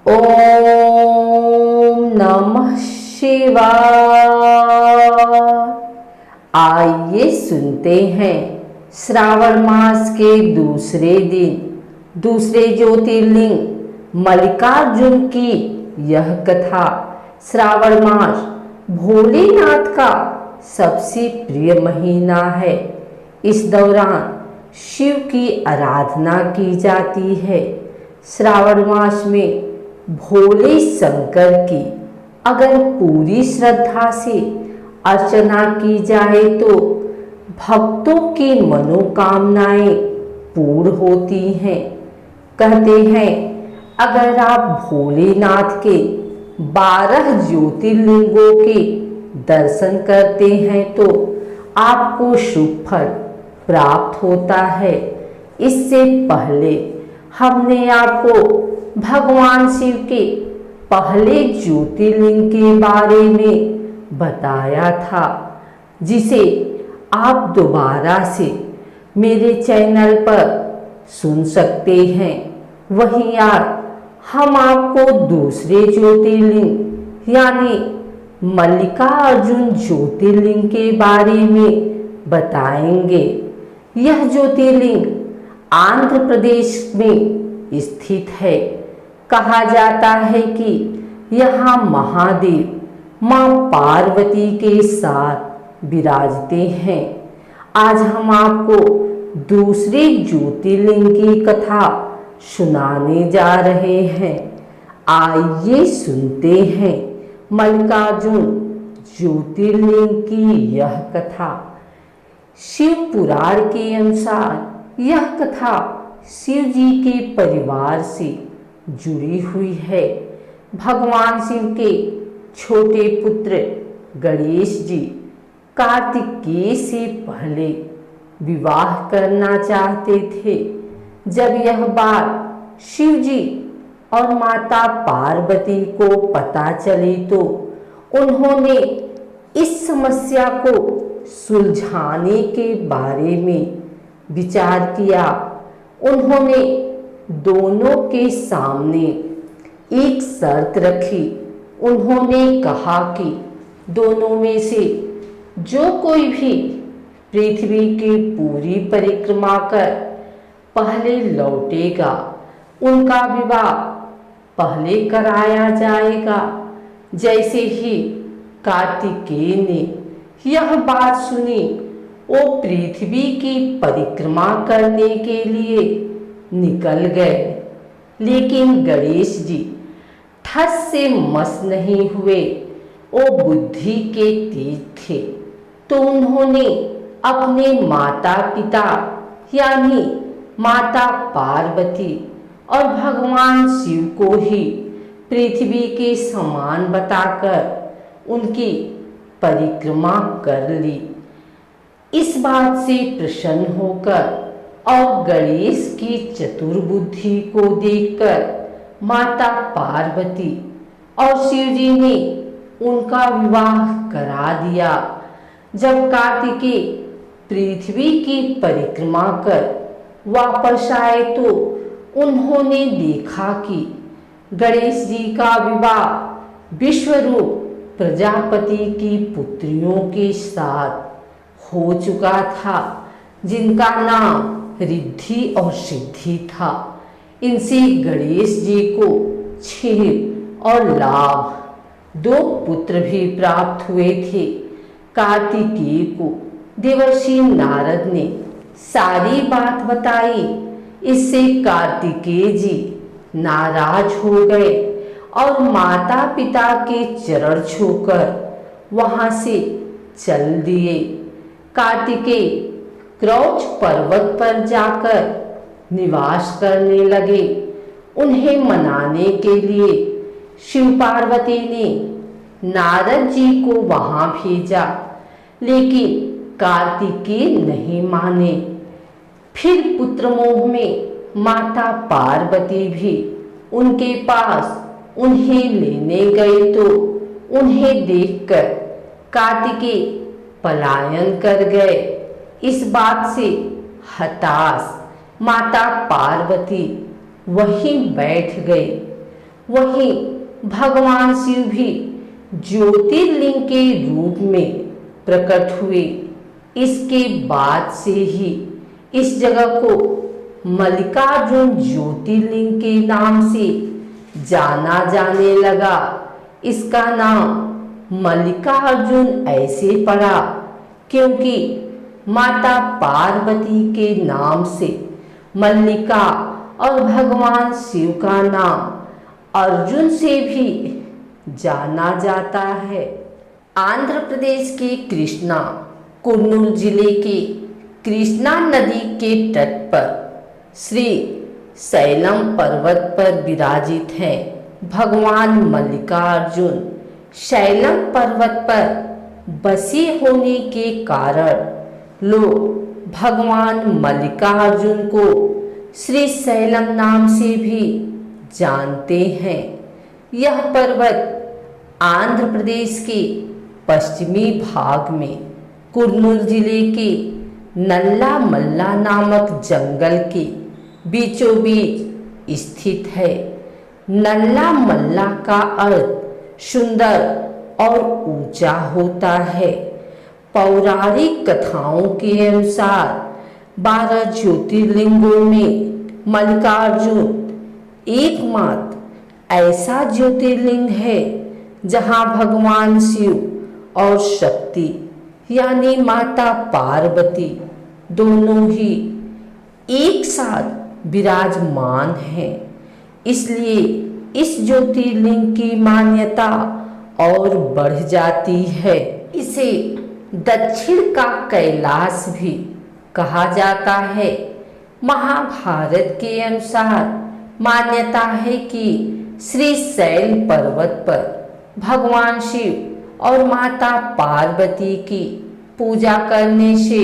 ओम नमः शिवाय। आइए सुनते हैं श्रावण मास के दूसरे दिन दूसरे ज्योतिर्लिंग मल्लिकार्जुन की यह कथा। श्रावण मास भोलेनाथ का सबसे प्रिय महीना है। इस दौरान शिव की आराधना की जाती है। श्रावण मास में भोले शंकर की अगर पूरी श्रद्धा से अर्चना की जाए तो भक्तों की मनोकामनाएं पूर्ण होती हैं। कहते हैं अगर आप भोलेनाथ के 12 ज्योतिर्लिंगों के दर्शन करते हैं तो आपको शुभ फल प्राप्त होता है। इससे पहले हमने आपको भगवान शिव के पहले ज्योतिर्लिंग के बारे में बताया था, जिसे आप दोबारा से मेरे चैनल पर सुन सकते हैं। वहीं आज हम आपको दूसरे ज्योतिर्लिंग यानी मल्लिकार्जुन ज्योतिर्लिंग के बारे में बताएंगे। यह ज्योतिर्लिंग आंध्र प्रदेश में स्थित है। कहा जाता है कि यहाँ महादेव माँ पार्वती के साथ विराजते हैं। आज हम आपको दूसरे ज्योतिर्लिंग की कथा सुनाने जा रहे हैं। आइए सुनते हैं मल्लिकार्जुन ज्योतिर्लिंग की यह कथा। शिव पुराण के अनुसार यह कथा शिव जी के परिवार से जुड़ी हुई है। भगवान शिव के छोटे पुत्र गणेश जी कार्तिकेय से पहले विवाह करना चाहते थे। जब यह बात शिव जी और माता पार्वती को पता चली तो उन्होंने इस समस्या को सुलझाने के बारे में विचार किया। उन्होंने दोनों के सामने एक शर्त रखी। उन्होंने कहा कि दोनों में से जो कोई भी पृथ्वी की पूरी परिक्रमा कर पहले लौटेगा उनका विवाह पहले कराया जाएगा। जैसे ही कार्तिकेय ने यह बात सुनी, वो पृथ्वी की परिक्रमा करने के लिए निकल गए। लेकिन गणेश जी ठस से मस नहीं हुए। वो बुद्धि के तेज थे, तो उन्होंने अपने माता पिता यानी माता पार्वती और भगवान शिव को ही पृथ्वी के समान बताकर उनकी परिक्रमा कर ली। इस बात से प्रसन्न होकर और गणेश की चतुर बुद्धि को देखकर माता पार्वती और शिव जी ने उनका विवाह करा दिया। जब कार्तिकेय पृथ्वी की परिक्रमा कर वापस आए तो उन्होंने देखा कि गणेश जी का विवाह विश्वरूप प्रजापति की पुत्रियों के साथ हो चुका था, जिनका नाम रिद्धि और सिद्धि था। इनसे गणेश जी को क्षीर और लाभ 2 पुत्र भी प्राप्त हुए थे। कार्तिकेय को देवर्षि नारद ने सारी बात बताई। इससे कार्तिकेय जी नाराज हो गए और माता पिता के चरण छूकर वहां से चल दिए। कार्तिकेय क्रौच पर्वत पर जाकर निवास करने लगे। उन्हें मनाने के लिए शिव पार्वती ने नारद जी को वहां भेजा, लेकिन कार्तिकेय नहीं माने। फिर पुत्र मोह में माता पार्वती भी उनके पास उन्हें लेने गए तो उन्हें देखकर कार्तिकेय पलायन कर गए। इस बात से हताश माता पार्वती वहीं बैठ गई। वहीं भगवान शिव भी ज्योतिर्लिंग के रूप में प्रकट हुए। इसके बाद से ही इस जगह को मल्लिकार्जुन ज्योतिर्लिंग के नाम से जाना जाने लगा। इसका नाम मल्लिकार्जुन ऐसे पड़ा क्योंकि माता पार्वती के नाम से मल्लिका और भगवान शिव का नाम अर्जुन से भी जाना जाता है। आंध्र प्रदेश के कृष्णा कुर्नूल जिले के कृष्णा नदी के तट पर श्री शैलम पर्वत पर विराजित हैं भगवान मल्लिकार्जुन। शैलम पर्वत पर बसे होने के कारण लोग भगवान मल्लिकार्जुन को श्री शैलम नाम से भी जानते हैं। यह पर्वत आंध्र प्रदेश के पश्चिमी भाग में कुर्नूल जिले के नल्ला मल्ला नामक जंगल के बीचों बीच स्थित है। नल्ला मल्ला का अर्थ सुंदर और ऊंचा होता है। पौराणिक कथाओं के अनुसार 12 ज्योतिर्लिंगों में मल्लिकार्जुन एकमात्र ऐसा ज्योतिर्लिंग है जहां भगवान शिव और शक्ति यानी माता पार्वती दोनों ही एक साथ विराजमान हैं। इसलिए इस ज्योतिर्लिंग की मान्यता और बढ़ जाती है। इसे दक्षिण का कैलाश भी कहा जाता है। महाभारत के अनुसार मान्यता है कि श्री शैल पर्वत पर भगवान शिव और माता पार्वती की पूजा करने से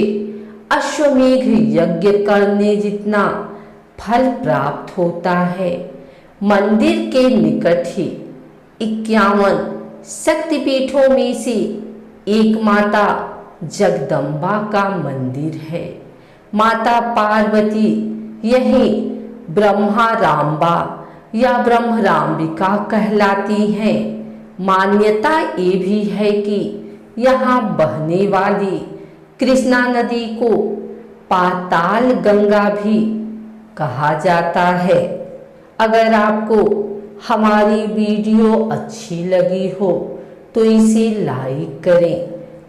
अश्वमेघ यज्ञ करने जितना फल प्राप्त होता है। मंदिर के निकट ही 51 शक्तिपीठों में से एक माता जगदम्बा का मंदिर है। माता पार्वती यही ब्रह्माराम्बा या ब्रह्मराम्बिका कहलाती हैं। मान्यता ये भी है कि यहाँ बहने वाली कृष्णा नदी को पाताल गंगा भी कहा जाता है। अगर आपको हमारी वीडियो अच्छी लगी हो तो इसे लाइक करें,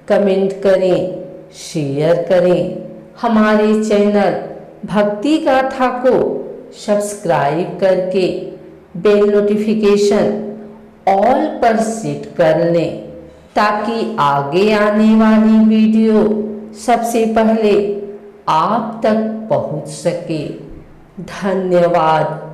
कमेंट करें, शेयर करें। हमारे चैनल भक्ति गाथा को सब्सक्राइब करके बेल नोटिफिकेशन ऑल पर सेट कर लें ताकि आगे आने वाली वीडियो सबसे पहले आप तक पहुंच सके। धन्यवाद।